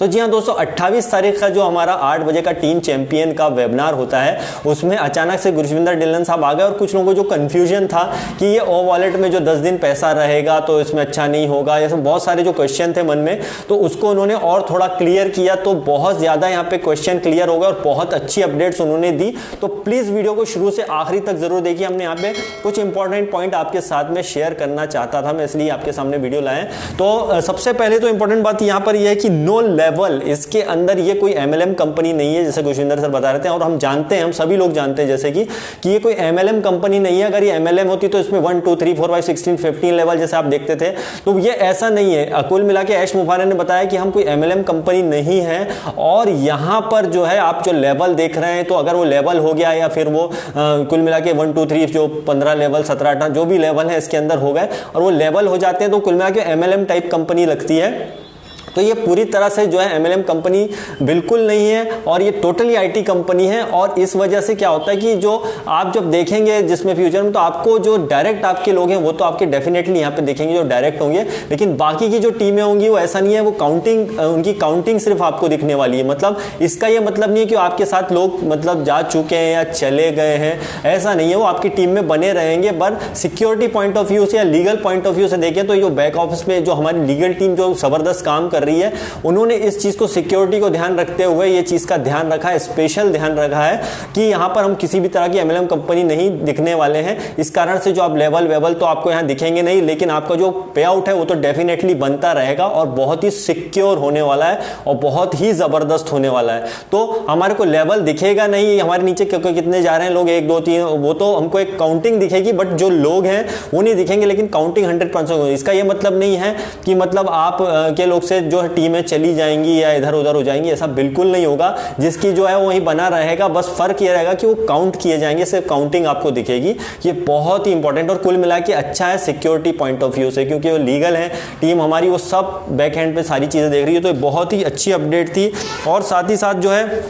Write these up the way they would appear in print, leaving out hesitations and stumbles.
तो जी हाँ दोस्तों, 28 तारीख का जो हमारा 8 बजे का टीम चैंपियन का वेबिनार होता है उसमें अचानक से गुरविंदर ढिल्लन साहब आ गए और कुछ लोगों को जो कन्फ्यूजन था कि ये ओ वॉलेट में जो 10 दिन पैसा रहेगा तो इसमें अच्छा नहीं होगा, ऐसे बहुत सारे जो क्वेश्चन थे मन में, तो उसको उन्होंने और थोड़ा क्लियर किया। तो बहुत ज़्यादा यहाँ पे क्वेश्चन क्लियर हो गए और बहुत अच्छी अपडेट्स उन्होंने दी। तो प्लीज़ वीडियो को शुरू से आखिरी तक जरूर देखिए। हमने यहाँ पे कुछ इंपॉर्टेंट पॉइंट आपके साथ में शेयर करना चाहता था, मैं इसलिए आपके सामने वीडियो लाए। तो सबसे पहले तो इंपॉर्टेंट बात यहाँ पर यह है कि नो लेवल, इसके अंदर ये कोई एमएलएम कंपनी नहीं है जैसे गुरविंदर सर बता रहे थे, और हम जानते हैं, हम सभी लोग जानते हैं जैसे कि ये कोई एमएलएम कंपनी नहीं है। अगर ये एमएलएम होती तो इसमें 1 2 3 4 5 16 15 लेवल जैसे आप देखते थे, तो ये ऐसा नहीं है। कुल मिला के ऐश मुफारे ने बताया कि हम कोई एमएलएम कंपनी नहीं है। और यहां पर जो है आप जो लेवल देख रहे हैं, तो अगर वो लेवल हो गया या फिर वो कुल मिला के 1 2 3 जो 15 लेवल 17 18 जो भी लेवल है इसके अंदर हो गए और वो लेवल हो जाते हैं, तो कुल मिला के एमएलएम टाइप कंपनी लगती है। तो ये पूरी तरह से जो है एमएलएम कंपनी बिल्कुल नहीं है और ये टोटली आईटी कंपनी है। और इस वजह से क्या होता है कि जो आप जब देखेंगे जिसमें फ्यूचर में, तो आपको जो डायरेक्ट आपके लोग हैं वो तो आपके डेफिनेटली यहाँ पे देखेंगे जो डायरेक्ट होंगे, लेकिन बाकी की जो टीमें होंगी वो ऐसा नहीं है, वो काउंटिंग, उनकी काउंटिंग सिर्फ आपको दिखने वाली है। मतलब इसका ये मतलब नहीं है कि आपके साथ लोग मतलब जा चुके हैं या चले गए हैं, ऐसा नहीं है। वो आपकी टीम में बने रहेंगे। पर सिक्योरिटी पॉइंट ऑफ व्यू से या लीगल पॉइंट ऑफ व्यू से देखें तो जो बैक ऑफिस में जो हमारी लीगल टीम जो जबरदस्त काम कर रही है, उन्होंने इस चीज को सिक्योरिटी को ध्यान रखते हुए ये चीज का ध्यान रखा है, स्पेशल ध्यान रखा है कि यहां पर हम किसी भी तरह की एमएलएम कंपनी नहीं दिखने वाले हैं। इस कारण से जो आप लेवल तो आपको यहां दिखेंगे नहीं, लेकिन आपका जो पे आउट है वो तो डेफिनेटली बनता रहेगा और बहुत ही सिक्योर होने वाला है और बहुत ही जबरदस्त होने वाला है। तो हमारे को लेवल दिखेगा नहीं, हमारे नीचे कितने जा रहे हैं लोग, 1 2 3, वो तो हमको एक काउंटिंग दिखेगी, बट जो लोग हैं वो नहीं दिखेंगे, लेकिन काउंटिंग 100% होगी। इसका यह मतलब नहीं है कि मतलब आप के लोग से जो टीमें चली जाएंगी या इधर उधर हो जाएंगी, ऐसा बिल्कुल नहीं होगा। जिसकी जो है वही बना रहेगा, बस फर्क ये रहेगा कि वो काउंट किए जाएंगे, सिर्फ काउंटिंग आपको दिखेगी। ये बहुत ही इंपॉर्टेंट और कुल मिला के अच्छा है सिक्योरिटी पॉइंट ऑफ व्यू से, क्योंकि वो लीगल है टीम हमारी, वो सब बैक हैंड पे सारी चीजें देख रही है। तो बहुत ही अच्छी अपडेट थी। और साथ ही साथ जो है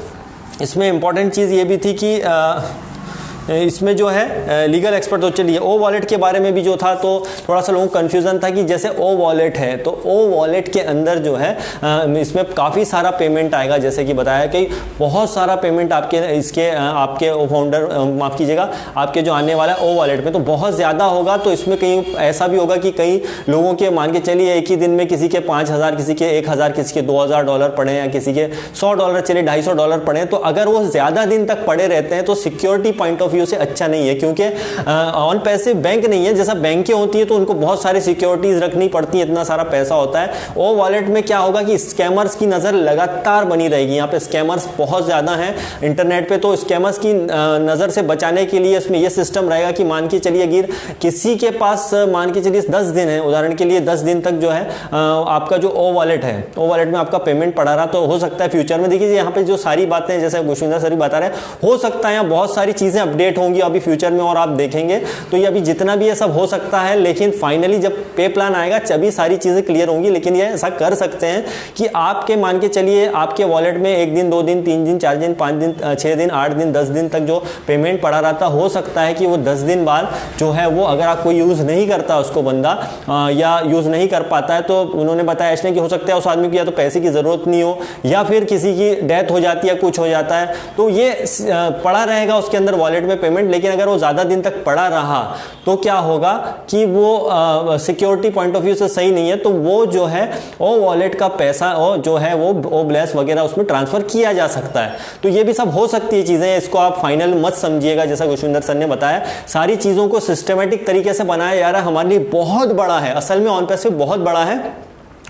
इसमें इंपॉर्टेंट चीज ये भी थी कि इसमें जो है लीगल एक्सपर्ट, तो चलिए ओ वॉलेट के बारे में भी जो था, तो थोड़ा सा लोगों को कन्फ्यूजन था कि जैसे ओ वॉलेट है तो ओ वॉलेट के अंदर जो है इसमें काफ़ी सारा पेमेंट आएगा, जैसे कि बताया कि बहुत सारा पेमेंट आपके इसके आपके फाउंडर माफ़ कीजिएगा आपके जो आने वाला है ओ वॉलेट में तो बहुत ज़्यादा होगा। तो इसमें कहीं ऐसा भी होगा कि कई लोगों के मान के चलिए एक ही दिन में किसी के 5000, किसी के 1000, किसी के $2000 पड़े या किसी के $100, चलिए $250 पड़े, तो अगर वो ज़्यादा दिन तक पड़े रहते हैं तो सिक्योरिटी पॉइंट ऑफ से अच्छा नहीं है, क्योंकि ऑन पैसिव बैंक नहीं है। जैसा बैंकें होती है तो उनको बहुत सारी सिक्योरिटीज रखनी पड़ती है, इतना सारा पैसा होता है। ओ वॉलेट में क्या होगा कि स्कैमर्स की नजर लगातार बनी रहेगी। यहाँ पे स्कैमर्स बहुत ज्यादा हैं इंटरनेट पे, तो स्कैमर्स की नजर से बचाने के लिए इसमें यह सिस्टम रहेगा कि मान के चलिए अगर किसी के पास मान के चलिए 10 दिन है, उदाहरण के लिए 10 दिन तक जो है आपका जो ओ वॉलेट है, ओ वॉलेट में आपका पेमेंट पड़ा रहा, तो हो सकता है फ्यूचर में देखिए यहाँ पे जो सारी बातें जैसे गुरविंदर सर बता रहे हैं, हो सकता है यहाँ बहुत सारी चीजें अपडेट होंगी अभी फ्यूचर में और आप देखेंगे। तो ये अभी जितना भी ये सब हो सकता है, लेकिन फाइनली जब पे प्लान आएगा तभी सारी चीजें क्लियर होंगी। लेकिन ये ऐसा कर सकते हैं कि आपके मान के चलिए आपके वॉलेट में 1 दिन 2 दिन 3 दिन 4 दिन 5 दिन 6 दिन 8 दिन 10 दिन तक जो पेमेंट पड़ा रहता, हो सकता है कि वो 10 दिन बाद जो है वो अगर आप कोई यूज नहीं करता उसको बंदा या यूज नहीं कर पाता है, तो उन्होंने बताया इसलिए कि हो सकता है उस आदमी को या तो पैसे की जरूरत नहीं हो या फिर किसी की डेथ हो जाती है, कुछ हो जाता है, तो ये पड़ा रहेगा उसके अंदर वॉलेट में पेमेंट। लेकिन अगर वो ज्यादा दिन तक पड़ा रहा तो क्या होगा कि वो सिक्योरिटी पॉइंट ऑफ व्यू से सही नहीं है, तो वो जो है ओ वॉलेट का पैसा जो है वो ओ ब्लेस वगैरह उसमें ट्रांसफर किया जा सकता है। तो ये भी सब हो सकती है चीजें, इसको आप फाइनल मत समझिएगा। जैसा गुरविंदर सर ने बताया, सारी चीजों को सिस्टमेटिक तरीके से बनाया जा रहा है, हमारे लिए बहुत बड़ा है, असल में ऑन पैसिव बहुत बड़ा है।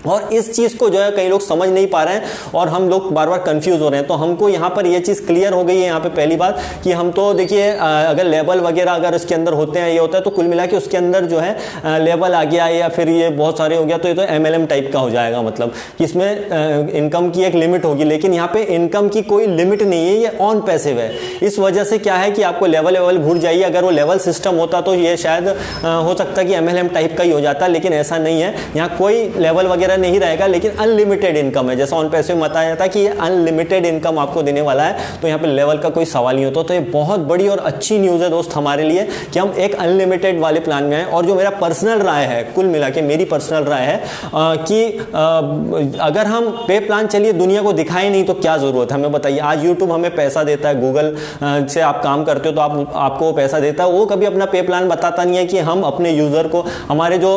और इस चीज को जो है कई लोग समझ नहीं पा रहे हैं और हम लोग बार बार कंफ्यूज हो रहे हैं। तो हमको यहाँ पर ये चीज क्लियर हो गई है यहाँ पे पहली बात कि हम तो देखिए अगर लेवल वगैरह अगर उसके अंदर होते हैं, ये होता है, तो कुल मिला के उसके अंदर जो है लेवल आ गया या फिर ये बहुत सारे हो गया, तो ये तो एमएलएम टाइप का हो जाएगा। मतलब कि इसमें इनकम की एक लिमिट होगी, लेकिन यहाँ पे इनकम की कोई लिमिट नहीं है, ये ऑन पैसिव है। इस वजह से क्या है कि आपको लेवल भूल जाइए। अगर वो लेवल सिस्टम होता तो ये शायद हो सकता है कि एमएलएम टाइप का ही हो जाता, लेकिन ऐसा नहीं है। यहाँ कोई लेवल वगैरह नहीं रहेगा, लेकिन अनलिमिटेड इनकम है। जैसा ऑन पैसे में बताया जाता है कि ये अनलिमिटेड इनकम आपको देने वाला है, तो यहाँ पे लेवल का कोई सवाल नहीं होता। तो ये बहुत बड़ी और अच्छी न्यूज़ है दोस्त हमारे लिए कि हम एक अनलिमिटेड वाले प्लान में हैं। और जो मेरा पर्सनल राय है, कुल मिला के मेरी पर्सनल राय है कि अगर हम पे प्लान चलिए दुनिया को दिखाए नहीं तो क्या ज़रूरत है, हमें बताइए। आज यूट्यूब हमें पैसा देता है, गूगल से आप काम करते हो तो आपको वो पैसा देता है, वो कभी अपना पे प्लान बताता नहीं है कि हम अपने यूज़र को, हमारे जो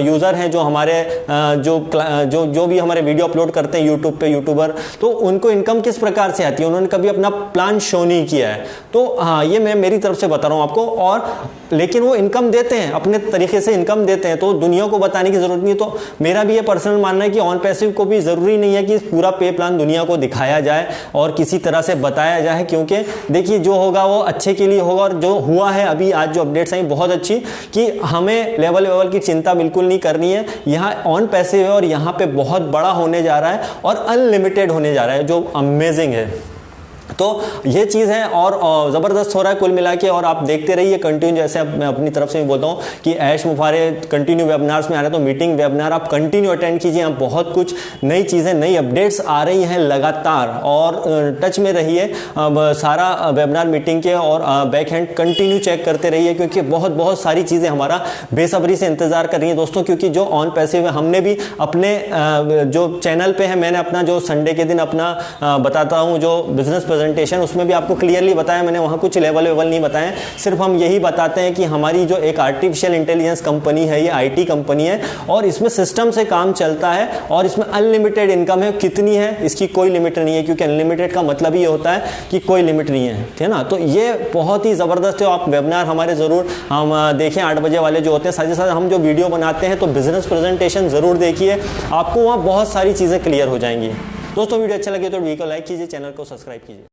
यूज़र हैं, जो हमारे जो भी हमारे वीडियो अपलोड करते हैं यूट्यूब पे, यूट्यूबर, तो उनको इनकम किस प्रकार से आती है, उन्होंने कभी अपना प्लान शो नहीं किया है। तो हाँ, ये मैं मेरी तरफ से बता रहा हूँ आपको। और लेकिन वो इनकम देते हैं, अपने तरीके से इनकम देते हैं, तो दुनिया को बताने की जरूरत नहीं है। तो मेरा भी ये पर्सनल मानना है कि ऑन पैसिव को भी जरूरी नहीं है कि पूरा पे प्लान दुनिया को दिखाया जाए और किसी तरह से बताया जाए, क्योंकि देखिए जो होगा वो अच्छे के लिए होगा। और जो हुआ है अभी आज जो अपडेट्स आई बहुत अच्छी, कि हमें लेवल की चिंता बिल्कुल नहीं करनी है। यहाँ ऑन पैसिव है और यहाँ पे बहुत बड़ा होने जा रहा है और अनलिमिटेड होने जा रहा है, जो अमेजिंग है। तो ये चीज़ है और ज़बरदस्त हो रहा है कुल मिला के। और आप देखते रहिए कंटिन्यू, जैसे मैं अपनी तरफ से भी बोलता हूँ कि ऐश मुफारे कंटिन्यू वेबिनार्स में आ रहे हैं, तो मीटिंग वेबिनार आप कंटिन्यू अटेंड कीजिए। यहाँ बहुत कुछ नई चीज़ें, नई अपडेट्स आ रही हैं लगातार, और टच में रहिए। सारा वेबिनार मीटिंग के और बैक हैंड कंटिन्यू चेक करते रहिए, क्योंकि बहुत सारी चीज़ें हमारा बेसब्री से इंतजार कर रही हैं दोस्तों। क्योंकि जो ऑन पैसिव है, हमने भी अपने जो चैनल पे है, मैंने अपना जो संडे के दिन अपना बताता हूँ जो बिजनेस प्रेजेंटेशन, उसमें भी आपको क्लियरली बताया मैंने, वहाँ कुछ लेवल नहीं बताए। सिर्फ हम यही बताते हैं कि हमारी जो एक आर्टिफिशियल इंटेलिजेंस कंपनी है, ये आईटी कंपनी है और इसमें सिस्टम से काम चलता है और इसमें अनलिमिटेड इनकम है। कितनी है इसकी कोई लिमिट नहीं है, क्योंकि अनलिमिटेड का मतलब ये होता है कि कोई लिमिट नहीं है, ठीक है ना। तो ये बहुत ही ज़बरदस्त है। आप वेबिनार हमारे ज़रूर हम देखें, 8 बजे वाले जो होते हैं। साथ ही साथ हम जो वीडियो बनाते हैं तो बिजनेस प्रेजेंटेशन ज़रूर देखिए, आपको वहाँ बहुत सारी चीज़ें क्लियर हो जाएंगी। दोस्तों वीडियो अच्छा लगे तो वीडियो को लाइक कीजिए, चैनल को सब्सक्राइब कीजिए।